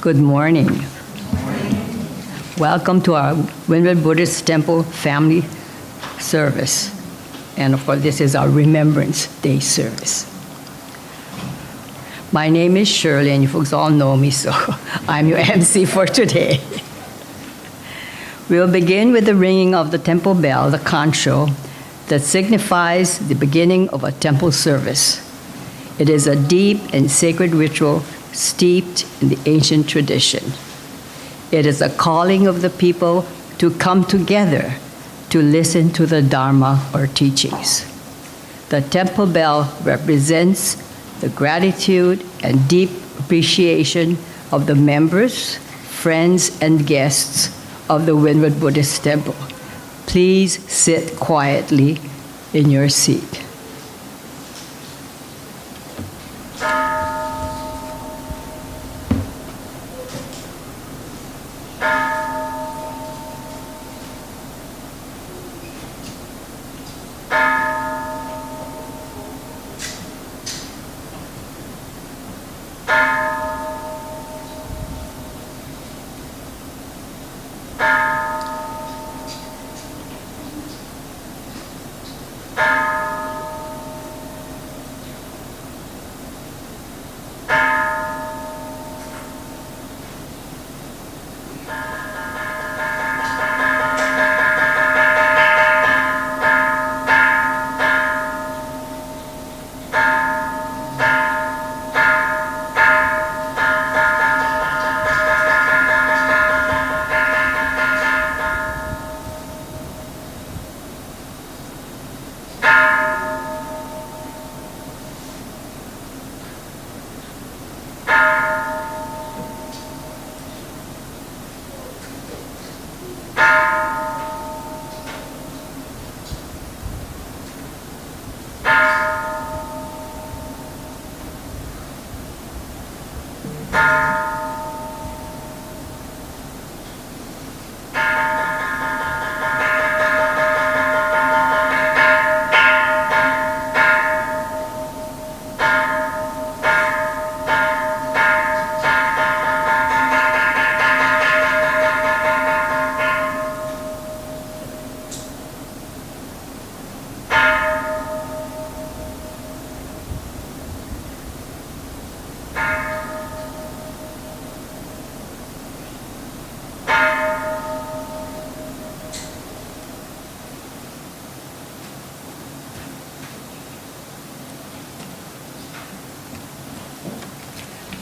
Good morning. Welcome to our Windward Buddhist Temple family service. And of course, this is our Remembrance Day Service. My name is Shirley, and you folks all know me, so I'm your MC for today. We'll begin with the ringing of the temple bell, the kansho, that signifies the beginning of a temple service. It is a deep and sacred ritual steeped in the ancient tradition. It is a calling of the people to come together to listen to the Dharma or teachings. The temple bell represents the gratitude and deep appreciation of the members, friends, and guests of the Windward Buddhist Temple. Please sit quietly in your seat.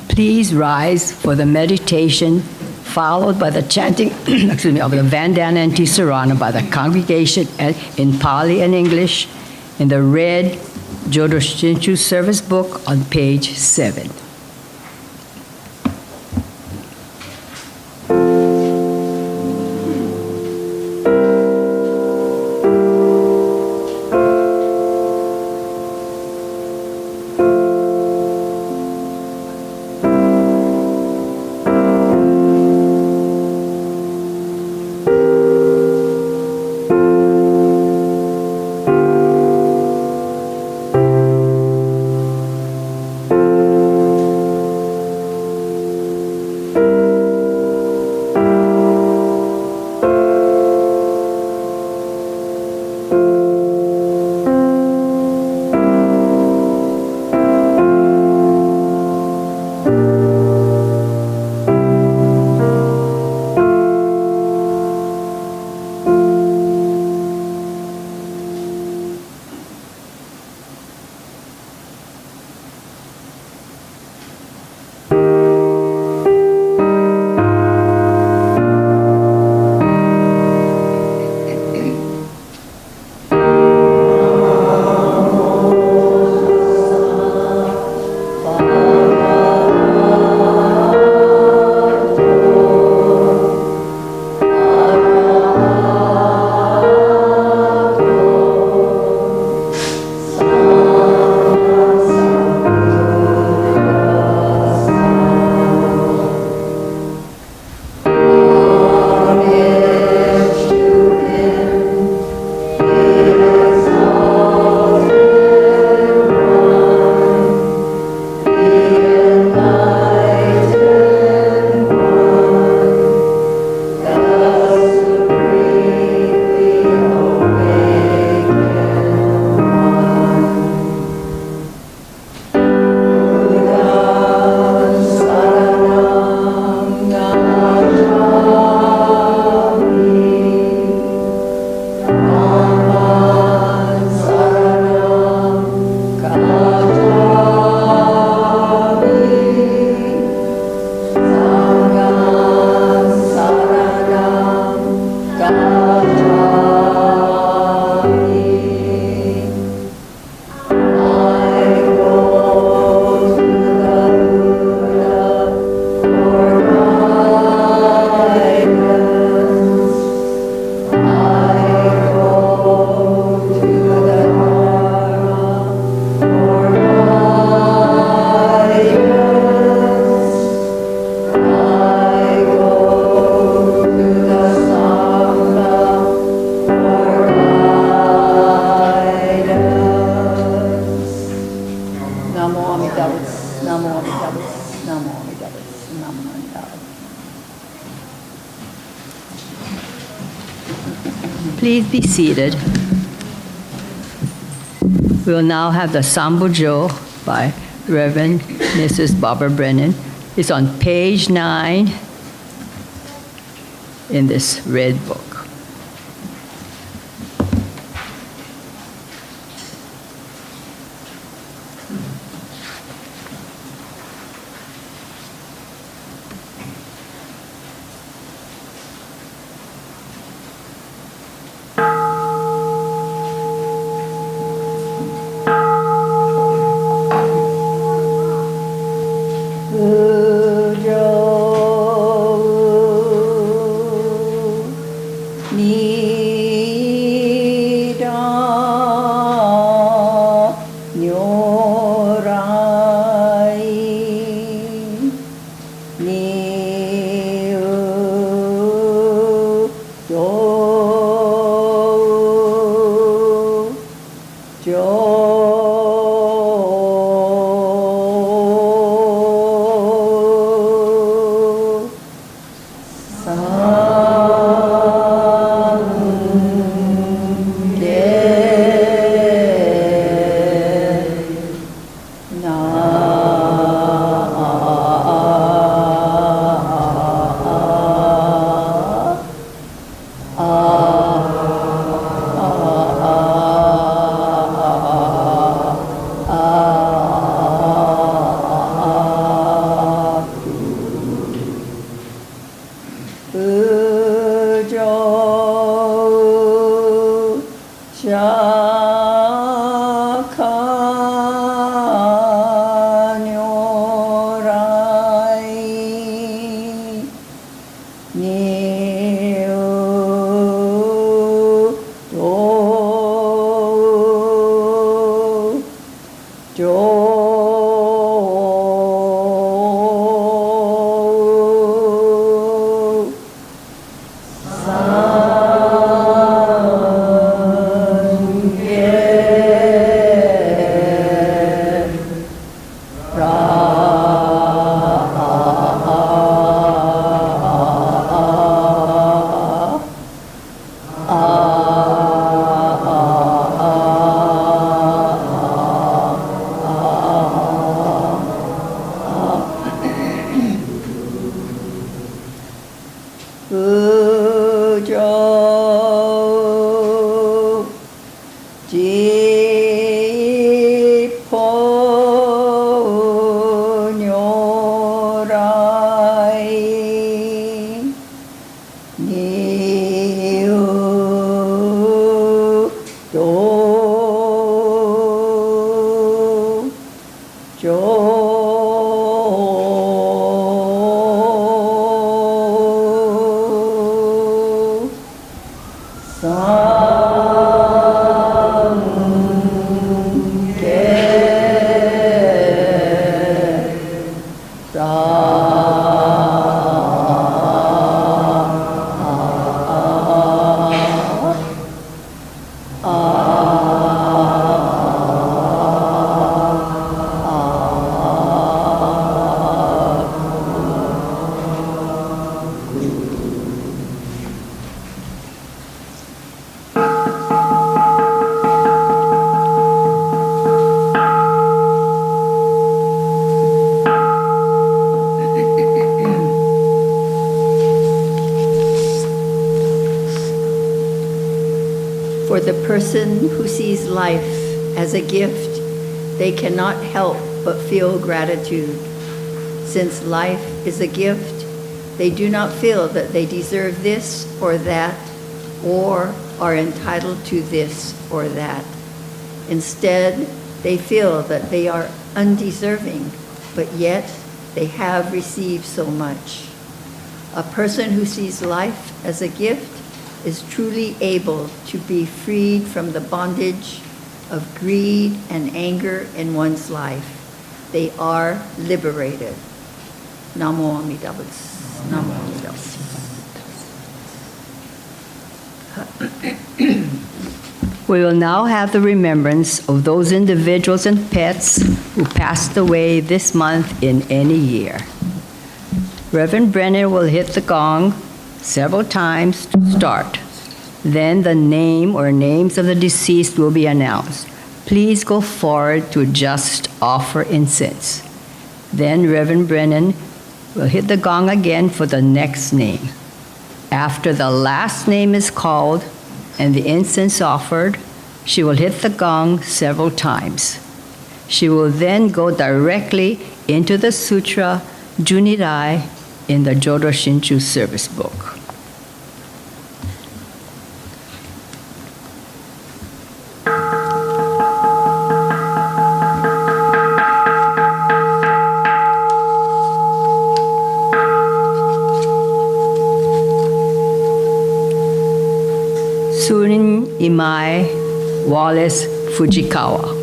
Please rise for the meditation, followed by the chanting of the Vandana Ti-Sarana by the congregation in Pali and English in the red Jodo Shinshu service book on page 7. Amida Butsu, Namu Amida Butsu, Namu Amida Butsu, Namu Amida Butsu. Please be seated. We will now have the Sambujo by Reverend Mrs. Barbara Brennan. It's on page 9 in this red book. For the person who sees life as a gift, they cannot help but feel gratitude. Since life is a gift, they do not feel that they deserve this or that, or are entitled to this or that. Instead, they feel that they are undeserving, but yet they have received so much. A person who sees life as a gift is truly able to be freed from the bondage of greed and anger in one's life. They are liberated. Namu Amida Butsu. Namu Amida Butsu. We will now have the remembrance of those individuals and pets who passed away this month in any year. Reverend Brennan will hit the gong several times to start. Then the name or names of the deceased will be announced. Please go forward to just offer incense. Then Reverend Brennan will hit the gong again for the next name. After the last name is called and the incense offered, she will hit the gong several times. She will then go directly into the sutra Junirai in the Jodo Shinshu service book. Surin Imai Wallace Fujikawa.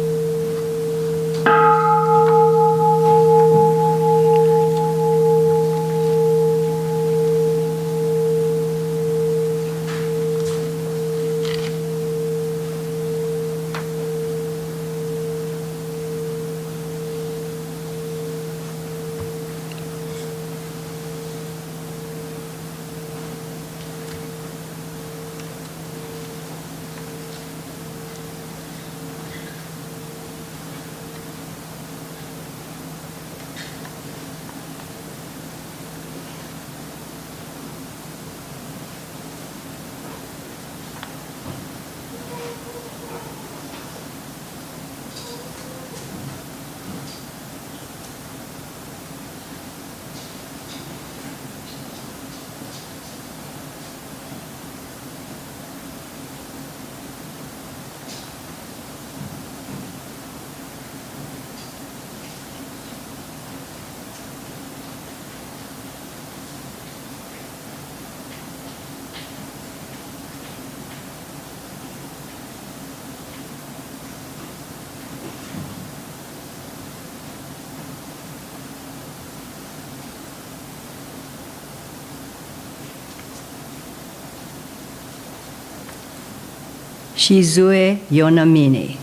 Shizue Yonamine.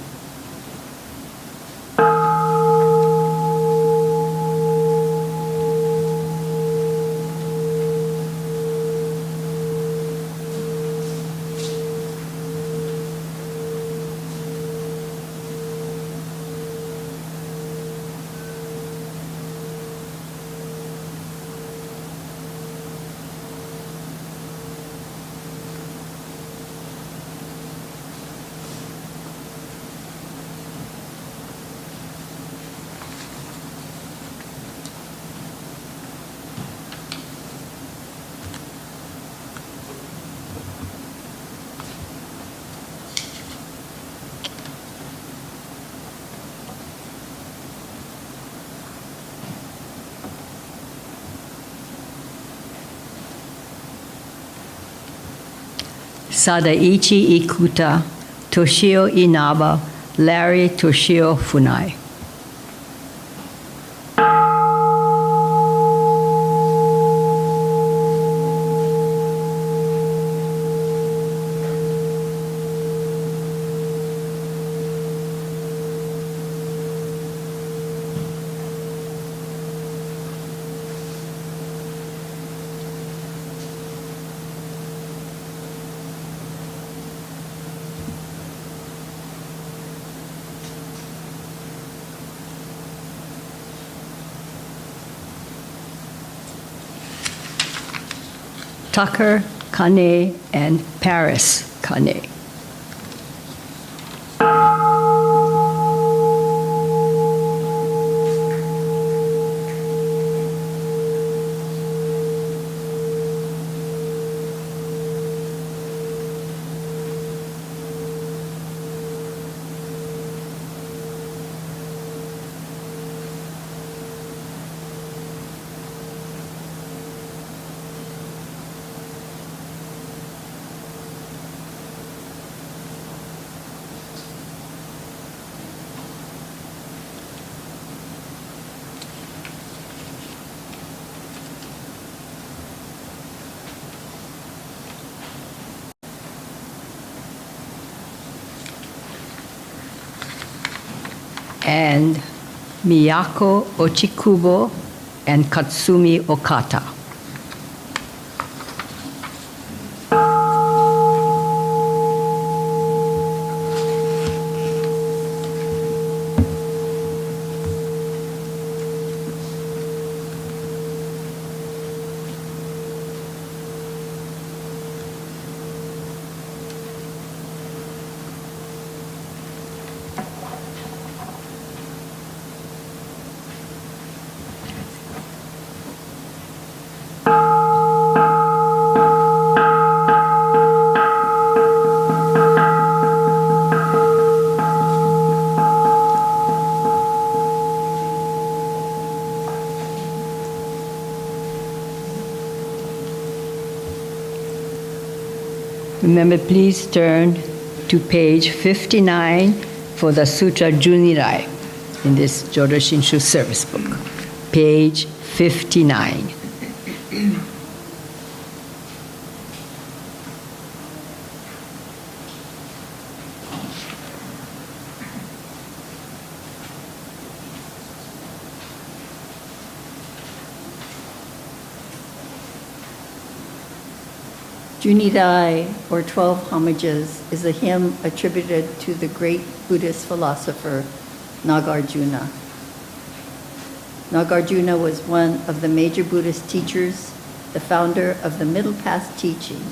Sadaichi Ikuta, Toshio Inaba, Larry Toshio Funai. Tucker Kane and Paris Kane. and Miyako Ochikubo and Katsumi Okata. Remember, please turn to page 59 for the Sutra Junirai in this Jodo Shinshu service book. Page 59. Junirai, or 12 Homages, is a hymn attributed to the great Buddhist philosopher Nagarjuna. Nagarjuna was one of the major Buddhist teachers, the founder of the Middle Path teaching.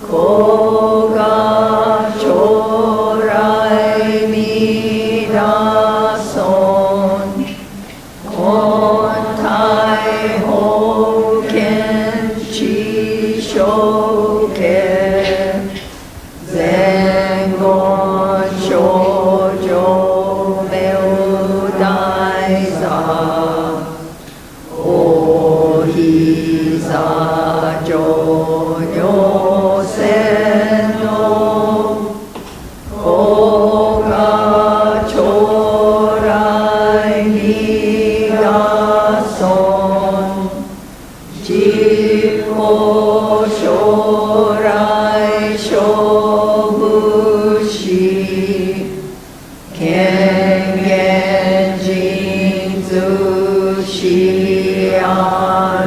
Koga chorai mi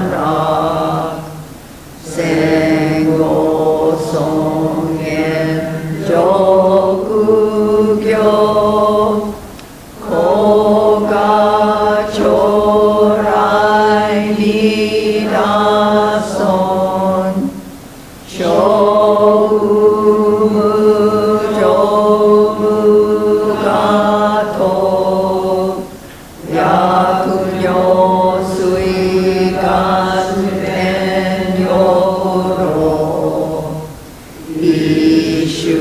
Shianak Sengo Songen Jokugyo Koga Chorai Nidason Shomu Jomu Gato Yakunyo Suikan Yoro Ishu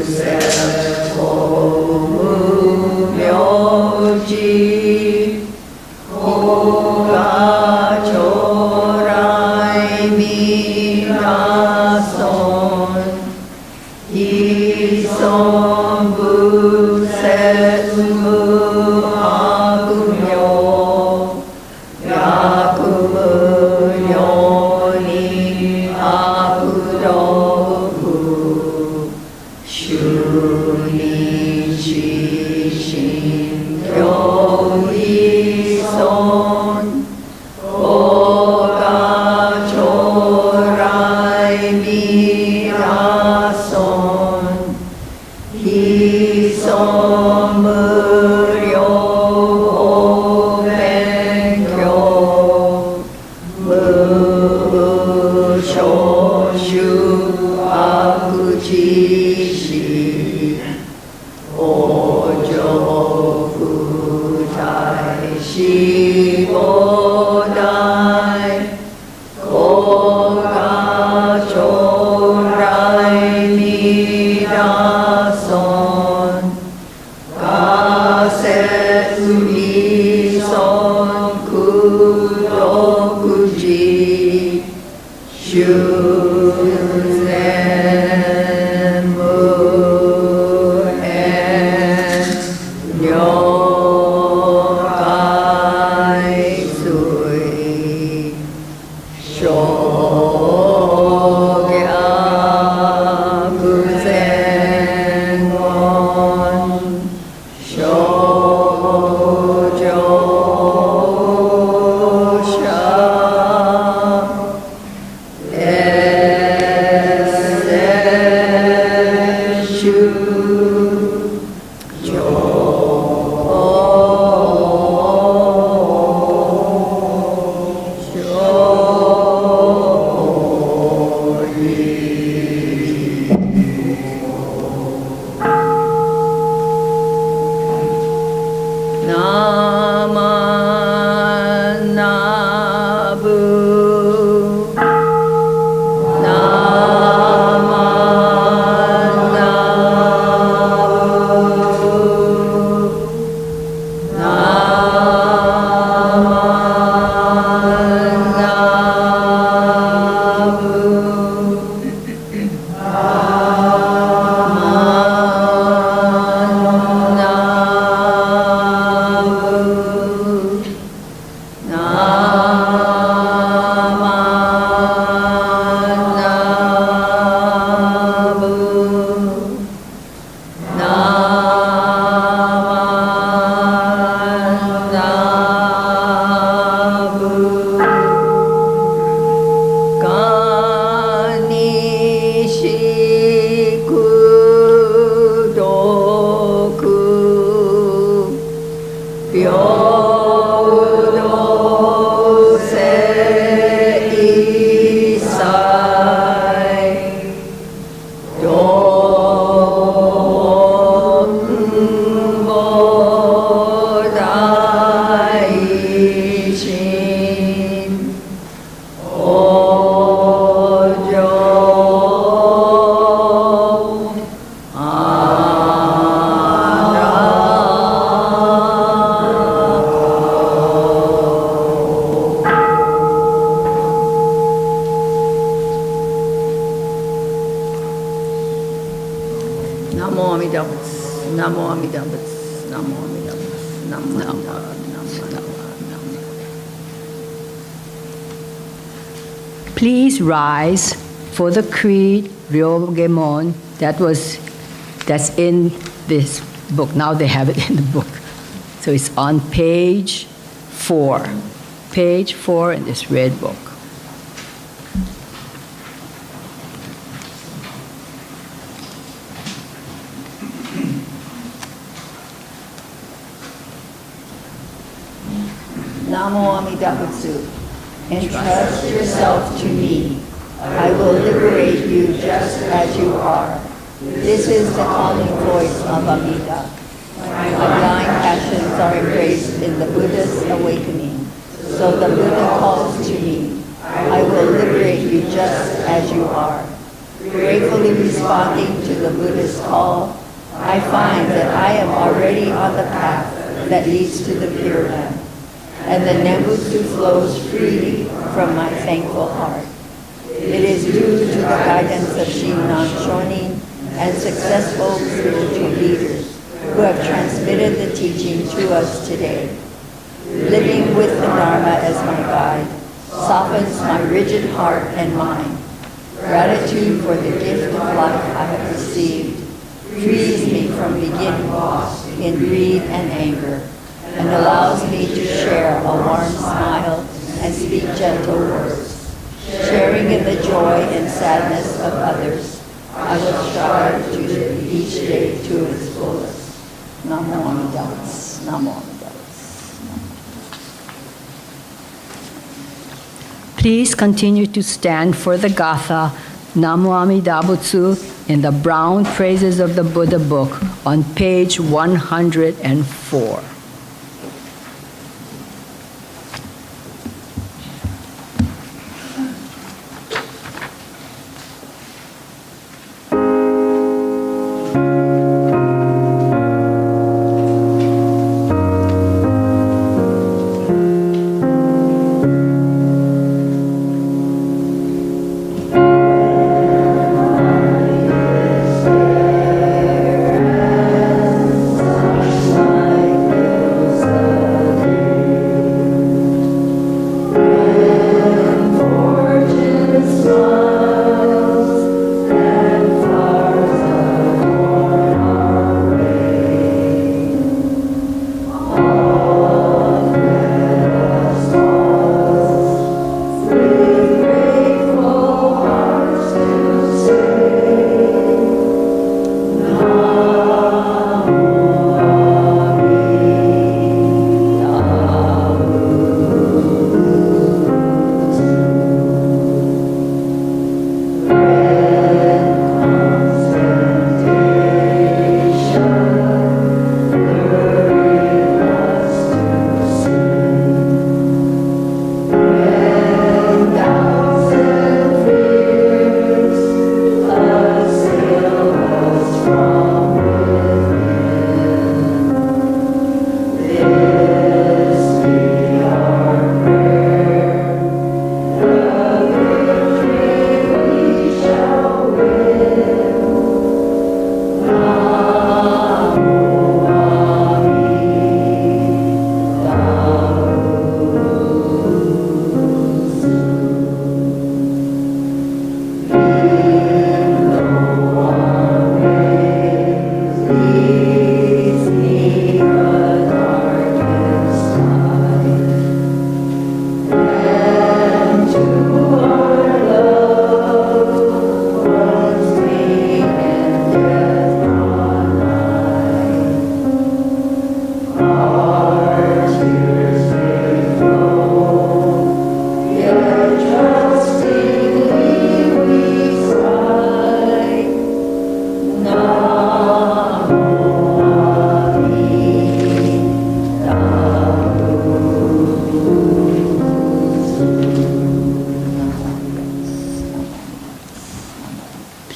Sepo Myoji Koga Chorai Minason Isom Busetmu Akumyo Yakumu Yoni Akudoku Shunichi Shinkyo Ison Koga Chorai Minason Isom Muryo Benkyo Mushoshu Akuchishi Ojo Futai Shibodai Koga Chorai Midason Kasetsu Ison Kudokuji Shunemu en Nyokai Sui Shogyaku Zengon Shoujo Sha Eseshu Amida Butsu, Namo Amida Butsu, Namo Amida Butsu, Namo Amida Butsu. Please rise for the creed Ryogemon that's in this book. Now they have it in the book. So it's on page 4. Page 4 in this red book. Namu Amida Butsu. Entrust yourself to me. I will liberate you just as you are. This is the calling voice of Amida. My blind passions are embraced in the Buddha's awakening. So the Buddha calls to me. I will liberate you just as you are. Gratefully responding to the Buddha's call, I find that I am already on the path that leads to the Pure Land, and the Nembutsu flows freely from my thankful heart. It is due to the guidance of Shinran Shonin and successful spiritual leaders who have transmitted the teaching to us today. Living with the Dharma as my guide softens my rigid heart and mind. Gratitude for the gift of life I have received frees me from being lost in greed and anger, and allows me to share a warm smile and speak gentle words. Sharing in the joy and sadness of others, I will strive to live each day to its fullest. Namu Amida Butsu. Namu Amida Butsu. Please continue to stand for the Gatha, Namu Amida Butsu, in the Brown Praises of the Buddha book on page 104.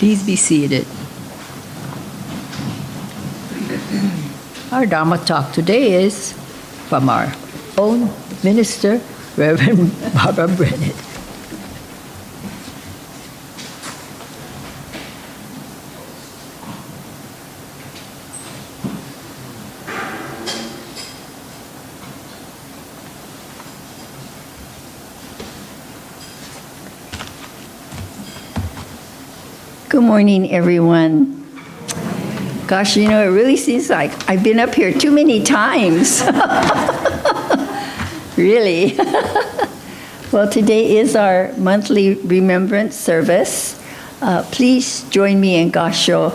Please be seated. Our Dharma Talk today is from our own minister, Reverend Barbara Brennan. Good morning, everyone. Gosh, you know, it really seems like I've been up here too many times. Really? Well, today is our monthly remembrance service. Please join me in Gassho.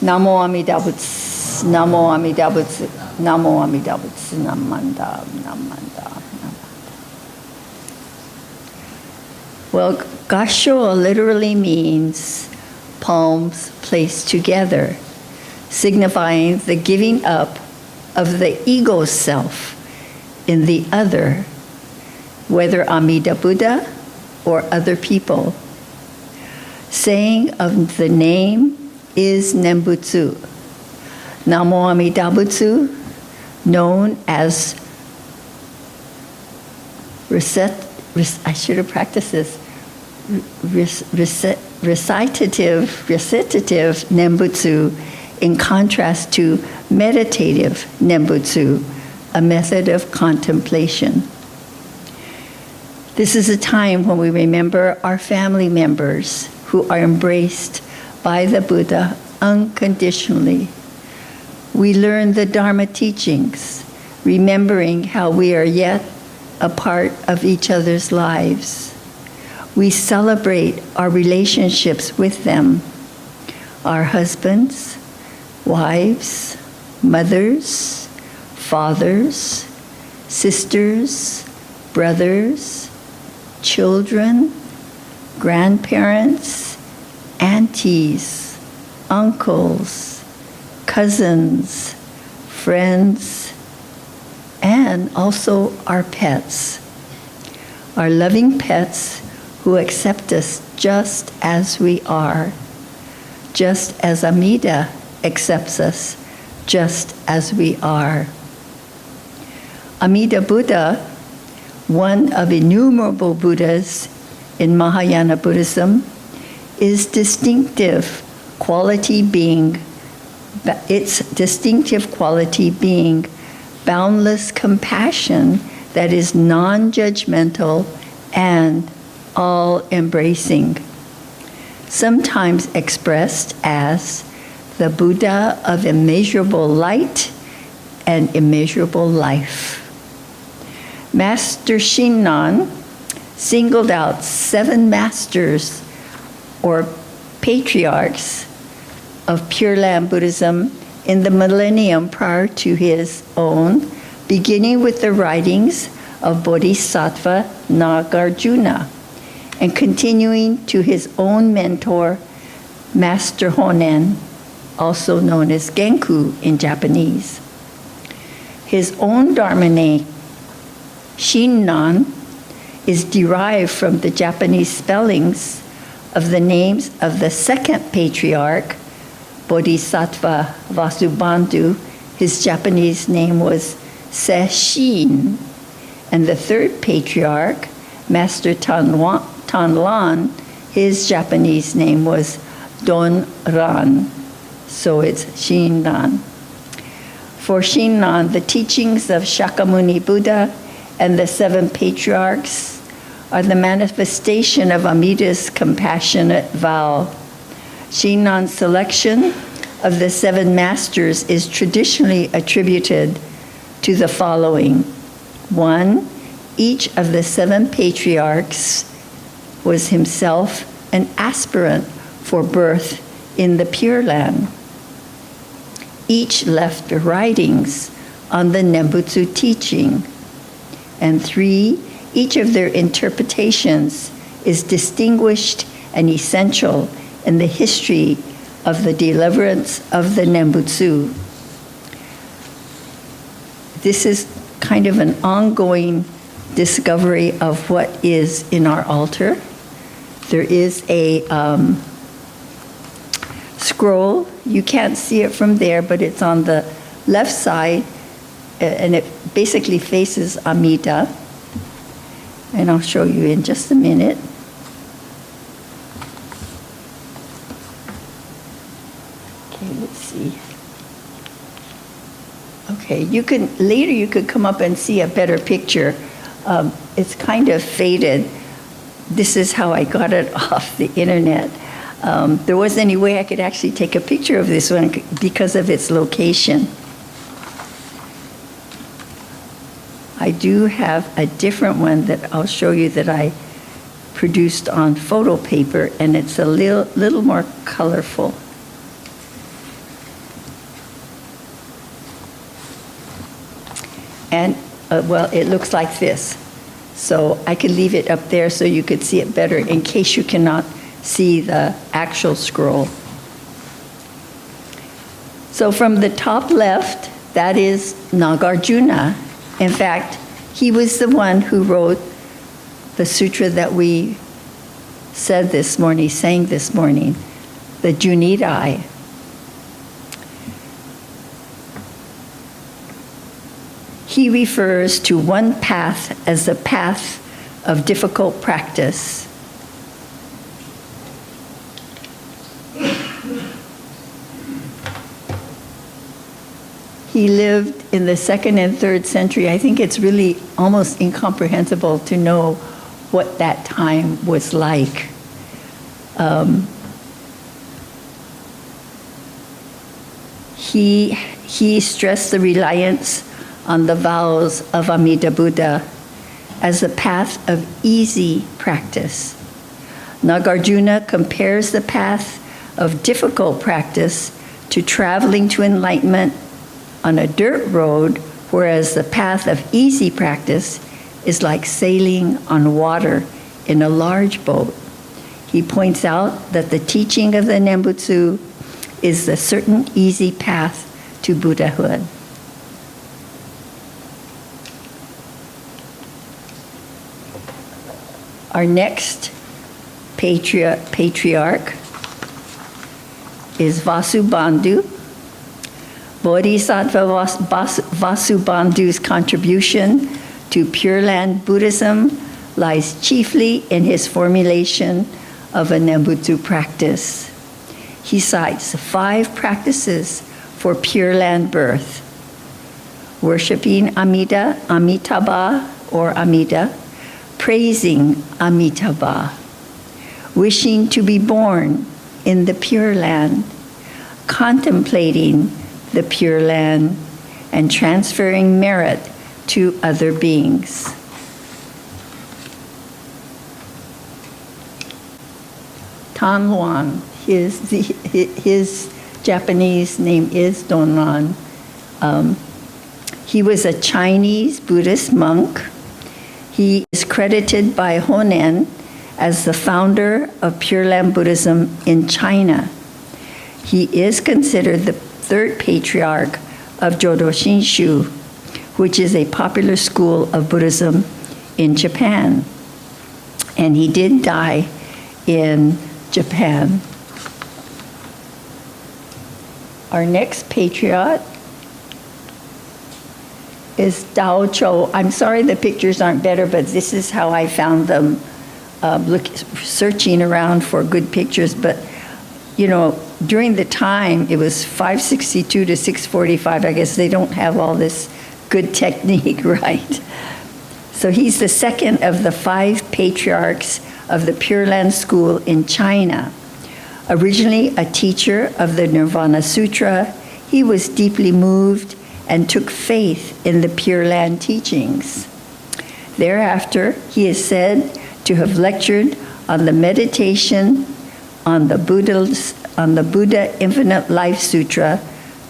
Namo Amida Butsu, Namo Amida Butsu, Namo Amida Butsu, Namanda, Namanda. Well, Gassho literally means palms placed together, signifying the giving up of the ego self in the other, whether Amida Buddha or other people. Saying of the name is Nembutsu. Namo Amida Butsu, known as I should have practiced this, recitative Nembutsu, in contrast to meditative Nembutsu, a method of contemplation. This is a time when we remember our family members who are embraced by the Buddha unconditionally. We learn the Dharma teachings, remembering how we are yet a part of each other's lives. We celebrate our relationships with them, our husbands, wives, mothers, fathers, sisters, brothers, children, grandparents, aunties, uncles, cousins, friends, and also our pets. Our loving pets who accept us just as we are, just as Amida accepts us just as we are. Amida Buddha, one of innumerable Buddhas in Mahayana Buddhism, is its distinctive quality being boundless compassion that is non-judgmental and all-embracing, sometimes expressed as the Buddha of immeasurable light and immeasurable life. Master Shinran singled out 7 masters or patriarchs of Pure Land Buddhism in the millennium prior to his own, beginning with the writings of Bodhisattva Nagarjuna and continuing to his own mentor, Master Honen, also known as Genku in Japanese. His own Dharma name, Shinran, is derived from the Japanese spellings of the names of the second patriarch, Bodhisattva Vasabandhu. His Japanese name was Seshin. And the third patriarch, Master Donran, his Japanese name was Donran. So it's Shinran. For Shinran, the teachings of Shakyamuni Buddha and the 7 patriarchs are the manifestation of Amida's compassionate vow. Shinran's selection of the 7 masters is traditionally attributed to the following. 1, each of the 7 patriarchs was himself an aspirant for birth in the Pure Land. Each left writings on the Nembutsu teaching. And 3, each of their interpretations is distinguished and essential in the history of the deliverance of the Nembutsu. This is kind of an ongoing discovery of what is in our altar. There is a scroll. You can't see it from there, but it's on the left side, and it basically faces Amida. And I'll show you in just a minute. Okay, let's see. Okay, you could come up and see a better picture. It's kind of faded. This is how I got it off the internet. There wasn't any way I could actually take a picture of this one because of its location. I do have a different one that I'll show you that I produced on photo paper, and it's a little more colorful. And, well, it looks like this. So I could leave it up there so you could see it better in case you cannot see the actual scroll. So from the top left, that is Nagarjuna. In fact, he was the one who wrote the sutra that we said this morning, sang this morning, the Junirai. He refers to one path as the path of difficult practice. He lived in the 2nd and 3rd century. I think it's really almost incomprehensible to know what that time was like. He stressed the reliance on the vows of Amida Buddha as a path of easy practice. Nagarjuna compares the path of difficult practice to traveling to enlightenment on a dirt road, whereas the path of easy practice is like sailing on water in a large boat. He points out that the teaching of the Nembutsu is the certain easy path to Buddhahood. Our next patriarch is Vasabandhu. Bodhisattva Vasabandhu's contribution to Pure Land Buddhism lies chiefly in his formulation of a Nembutsu practice. He cites 5 practices for Pure Land birth: worshiping Amida, Amitabha or Amida, praising Amitabha, wishing to be born in the Pure Land, contemplating the Pure Land, and transferring merit to other beings. Luan, his Japanese name is Donran. He was a Chinese Buddhist monk. He is credited by Honen as the founder of Pure Land Buddhism in China. He is considered the 3rd patriarch of Jodo Shinshu, which is a popular school of Buddhism in Japan. And he did die in Japan. Our next patriarch is Dao Cho. I'm sorry the pictures aren't better, but this is how I found them, searching around for good pictures. But, you know, during the time, it was 562 to 645. I guess they don't have all this good technique, right? So he's the 2nd of the 5 patriarchs of the Pure Land School in China. Originally a teacher of the Nirvana Sutra, he was deeply moved and took faith in the Pure Land teachings. Thereafter, he is said to have lectured on the meditation on the Buddha Infinite Life Sutra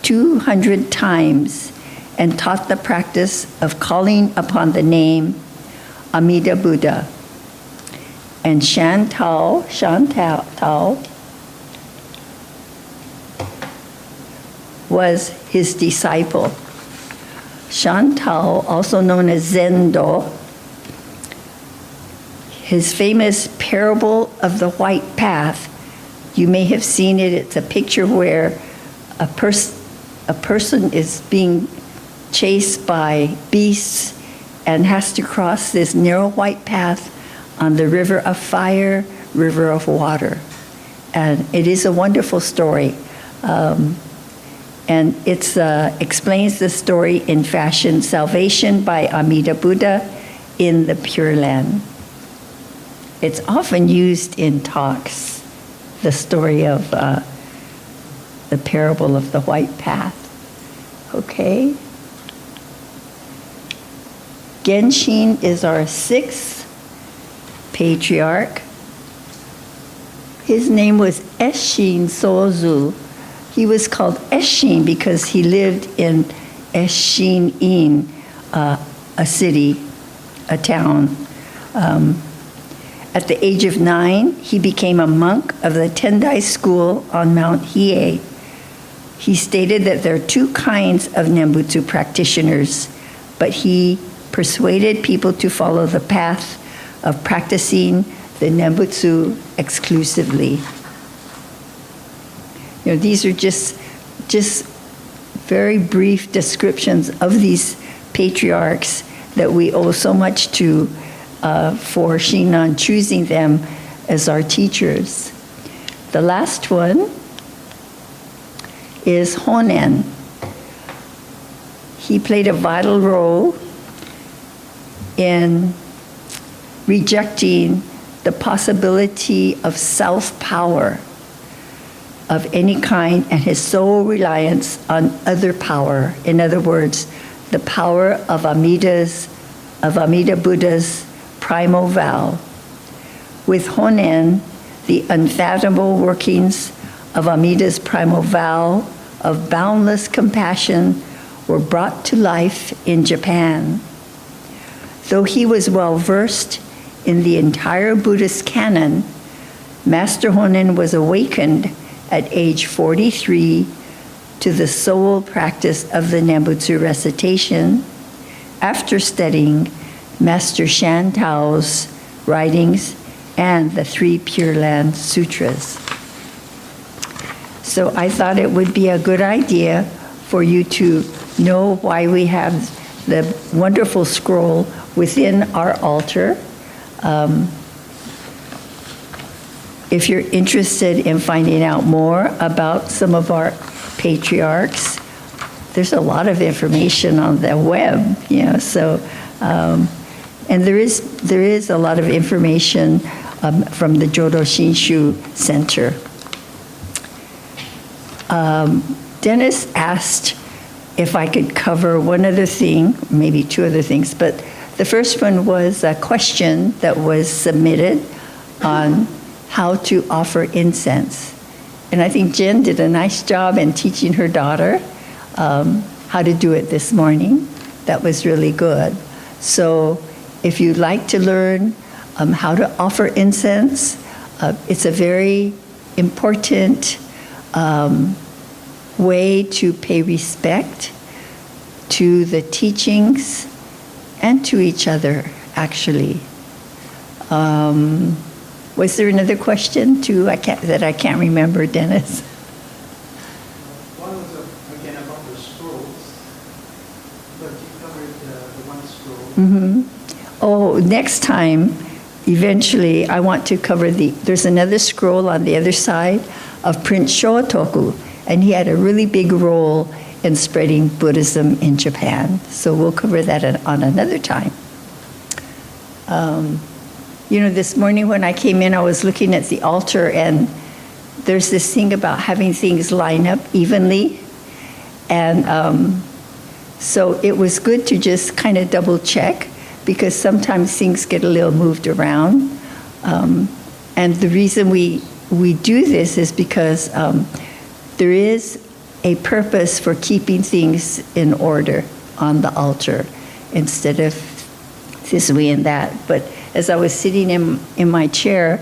200 times and taught the practice of calling upon the name Amida Buddha. And Shan Tao was his disciple. Shan Tao, also known as Zendo, his famous parable of the white path, you may have seen it. It's a picture where a person is being chased by beasts and has to cross this narrow white path on the river of fire, river of water. And it is a wonderful story. And it explains the story in fashion, Salvation by Amida Buddha in the Pure Land. It's often used in talks, the story of the parable of the white path. Okay? Genshin is our sixth patriarch. His name was Eshin Sozu. He was called Eshin because he lived in Eshin-in, a city, a town. At the age of 9, he became a monk of the Tendai school on Mount Hiei. He stated that there are two kinds of Nembutsu practitioners, but he persuaded people to follow the path of practicing the Nembutsu exclusively. You know, these are just very brief descriptions of these patriarchs that we owe so much to for Shinran choosing them as our teachers. The last one is Honen. He played a vital role in rejecting the possibility of self-power of any kind and his sole reliance on other power. In other words, the power of Amida Buddha's primal vow. With Honen, the unfathomable workings of Amida's primal vow of boundless compassion were brought to life in Japan. Though he was well versed in the entire Buddhist canon, Master Honen was awakened at age 43 to the sole practice of the Nembutsu recitation after studying Master Shan Tao's writings and the 3 Pure Land Sutras. So I thought it would be a good idea for you to know why we have the wonderful scroll within our altar. If you're interested in finding out more about some of our patriarchs, there's a lot of information on the web, you know, so, and there is a lot of information from the Jodo Shinshu Center. Dennis asked if I could cover one other thing, maybe two other things, but the first one was a question that was submitted on how to offer incense. And I think Jen did a nice job in teaching her daughter how to do it this morning. That was really good. So if you'd like to learn how to offer incense, it's a very important way to pay respect to the teachings and to each other, actually. Was there another question too that I can't remember, Dennis? One was again about the scrolls, but you covered the one scroll. Oh, next time, eventually, I want to cover there's another scroll on the other side of Prince Shotoku, and he had a really big role in spreading Buddhism in Japan. So we'll cover that on another time. You know, this morning when I came in, I was looking at the altar, and there's this thing about having things line up evenly. And so it was good to just kind of double check, because sometimes things get a little moved around. And the reason we do this is because there is a purpose for keeping things in order on the altar instead of this way and that. But as I was sitting in my chair,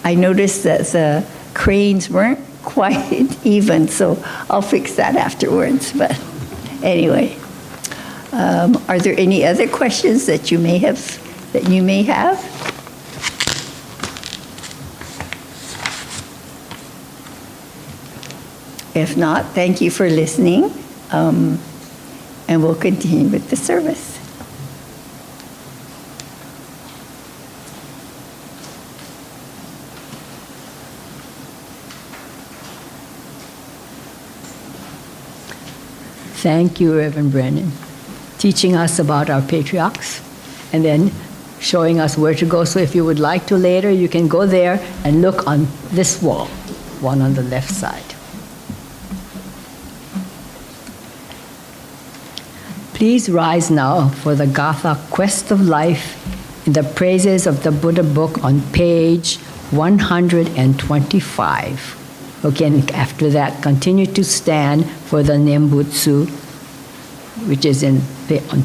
I noticed that the cranes weren't quite even, so I'll fix that afterwards. But anyway, are there any other questions that you may have? If not, thank you for listening, and we'll continue with the service. Thank you, Reverend Brennan, teaching us about our patriarchs and then showing us where to go. So if you would like to later, you can go there and look on this wall, one on the left side. Please rise now for the Gatha Quest of Life in the Praises of the Buddha book on page 125. Again, after that, continue to stand for the Nembutsu, which is on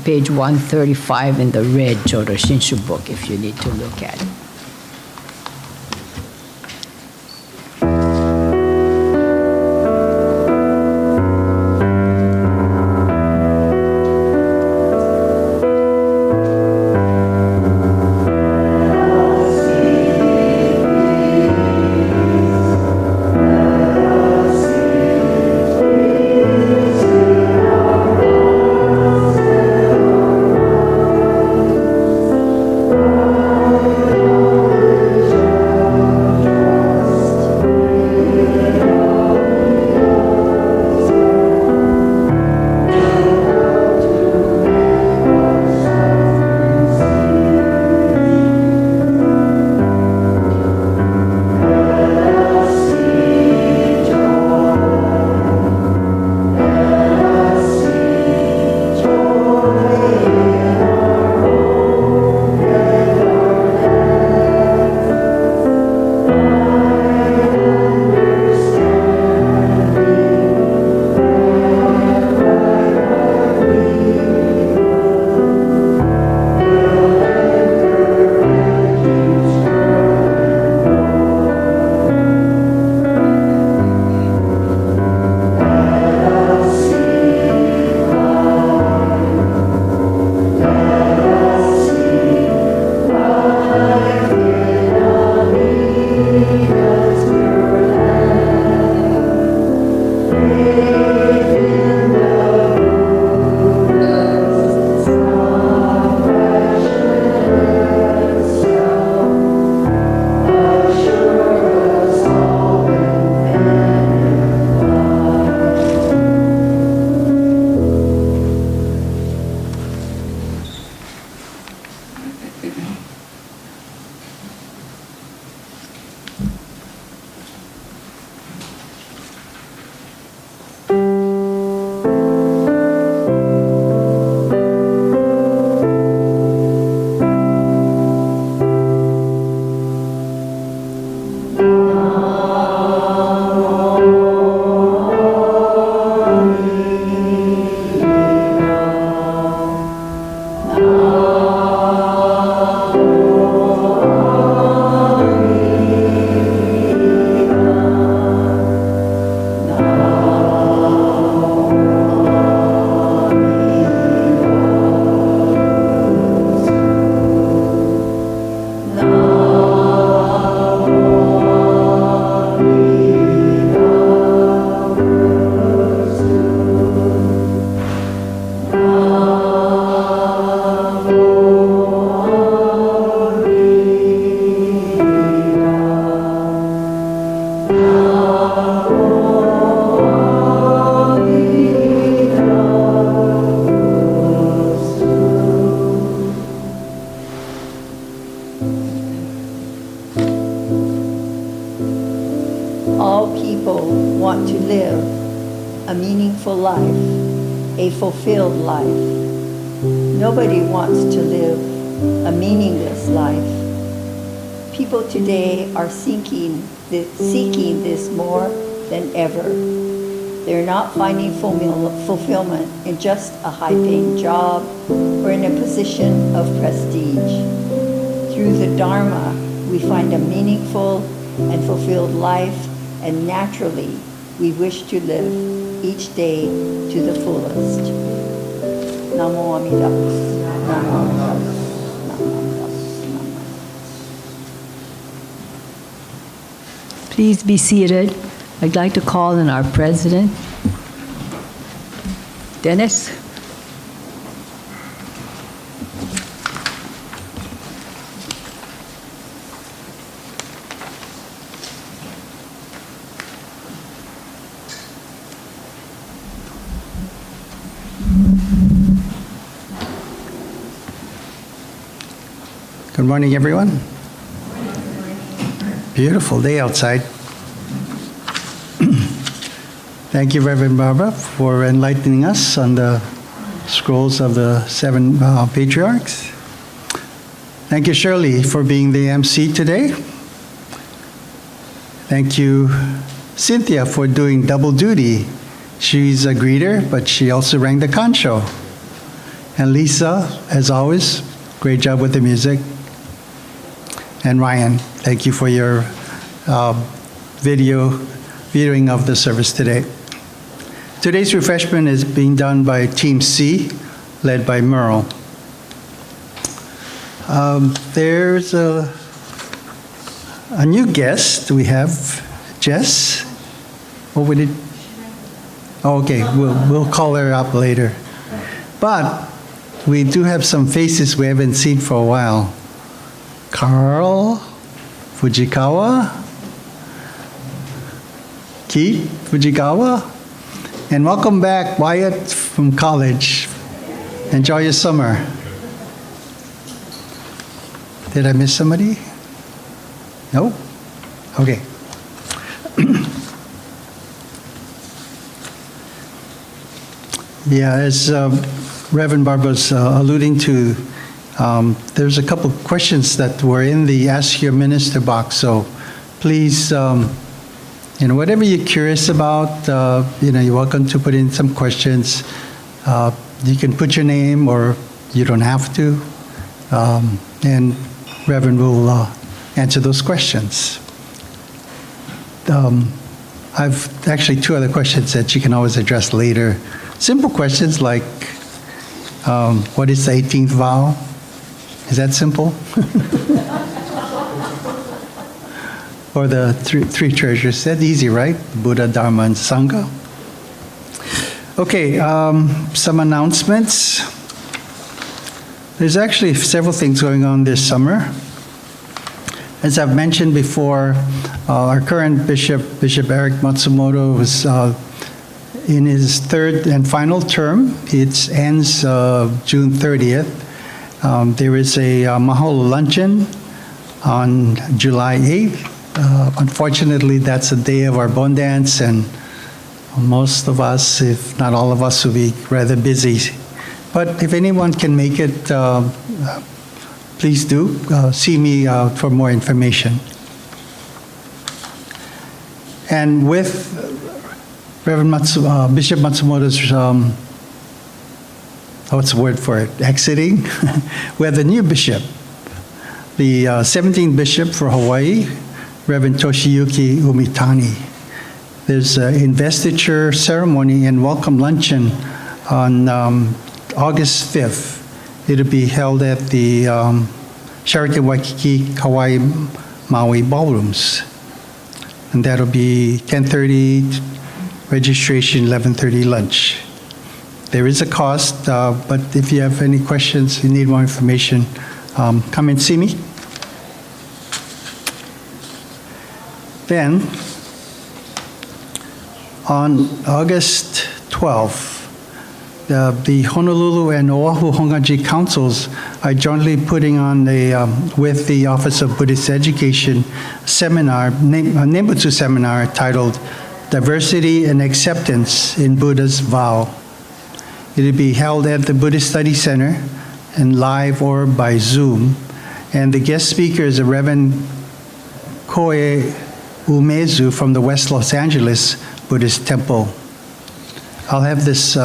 page 135 in the red Jodo Shinshu book, if you need to look at it. Fulfilled life. Nobody wants to live a meaningless life. People today are seeking this more than ever. They're not finding fulfillment in just a high-paying job or in a position of prestige. Through the Dharma, we find a meaningful and fulfilled life, and naturally, we wish to live each day to the fullest. Namu Amida. Namu Amida. Please be seated. I'd like to call on our president, Dennis. Good morning, everyone. Beautiful day outside. Thank you, Reverend Barbara, for enlightening us on the scrolls of the 7 patriarchs. Thank you, Shirley, for being the MC today. Thank you, Cynthia, for doing double duty. She's a greeter, but she also rang the kansho. And Lisa, as always, great job with the music. And Ryan, thank you for your viewing of the service today. Today's refreshment is being done by Team C, led by Merle. There's a new guest. We have Jess. What would it? Oh, okay, we'll call her up later. But we do have some faces we haven't seen for a while. Carl Fujikawa, Keith Fujikawa, and welcome back, Wyatt from college. Enjoy your summer. Did I miss somebody? No? Okay. Yeah, as Reverend Barbara's alluding to, there's a couple questions that were in the Ask Your Minister box, so please, whatever you're curious about, you're welcome to put in some questions. You can put your name, or you don't have to, and Reverend will answer those questions. I've actually 2 other questions that you can always address later. Simple questions like, what is the 18th vow? Is that simple? Or the three treasures. That's easy, right? Buddha, Dharma, and Sangha. Okay, some announcements. There's actually several things going on this summer. As I've mentioned before, our current bishop, Bishop Eric Matsumoto, was in his 3rd and final term. It ends June 30th. There is a Mahalo luncheon on July 8th. Unfortunately, that's a day of our Bon Dance, and most of us, if not all of us, will be rather busy. But if anyone can make it, please do. See me for more information. And with Reverend Bishop Matsumoto's, what's the word for it, exiting, we have the new bishop, the 17th bishop for Hawaii, Reverend Toshiyuki Umitani. There's an investiture ceremony and welcome luncheon on August 5th. It'll be held at the Sheraton Waikiki Kauai Maui Ballrooms. And that'll be 10:30 registration, 11:30 lunch. There is a cost, but if you have any questions, you need more information, come and see me. Then, on August 12th, the Honolulu and Oahu Honganji Councils are jointly putting on with the Office of Buddhist Education seminar, a Nembutsu seminar titled Diversity and Acceptance in Buddha's Vow. It will be held at the Buddhist Study Center and live or by Zoom. And the guest speaker is a Reverend Koe Umezu from the West Los Angeles Buddhist Temple. I'll have this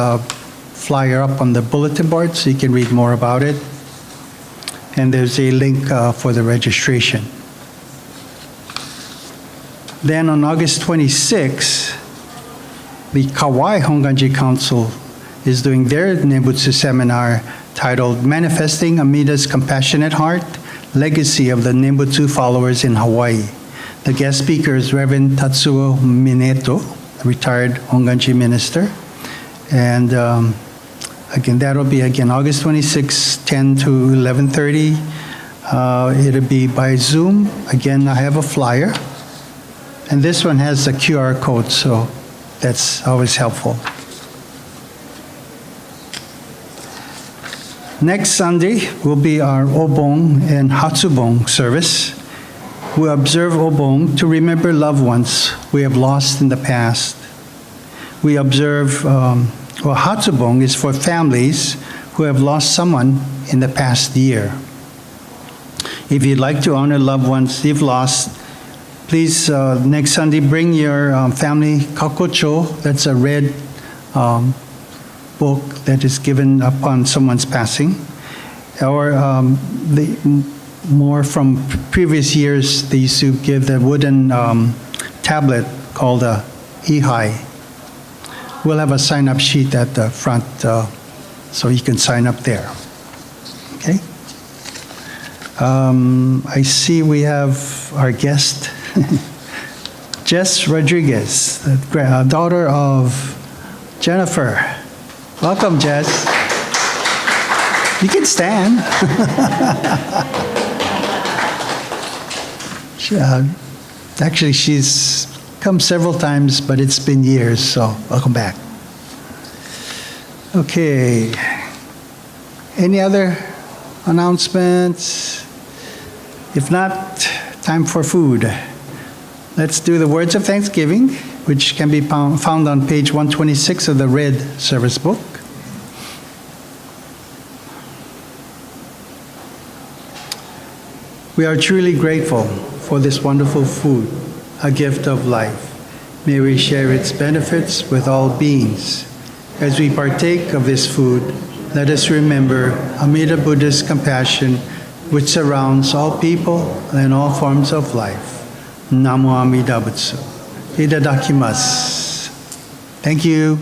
flyer up on the bulletin board so you can read more about it. And there's a link for the registration. Then on August 26th, the Kauai Honganji Council is doing their Nembutsu seminar titled Manifesting Amida's Compassionate Heart, Legacy of the Nembutsu Followers in Hawaii. The guest speaker is Reverend Tatsuo Mineto, retired Honganji minister. And again, that'll be August 26, 10 to 11:30. It'll be by Zoom. Again, I have a flyer. And this one has a QR code, so that's always helpful. Next Sunday will be our Obong and Hatsubong service. We observe Obong to remember loved ones we have lost in the past. We observe or Hatsubong is for families who have lost someone in the past year. If you'd like to honor loved ones you've lost, please, next Sunday, bring your family kakocho. That's a red book that is given upon someone's passing. Or more from previous years, they used to give the wooden tablet called a ihai. We'll have a sign-up sheet at the front, so you can sign up there. Okay? I see we have our guest, Jess Rodriguez, the daughter of Jennifer. Welcome, Jess. You can stand. Actually, she's come several times, but it's been years, so welcome back. Okay. Any other announcements? If not, time for food. Let's do the words of thanksgiving, which can be found on page 126 of the red service book. We are truly grateful for this wonderful food, a gift of life. May we share its benefits with all beings. As we partake of this food, let us remember Amida Buddha's compassion, which surrounds all people and all forms of life. Namu Amida Butsu. Itadakimasu. Thank you.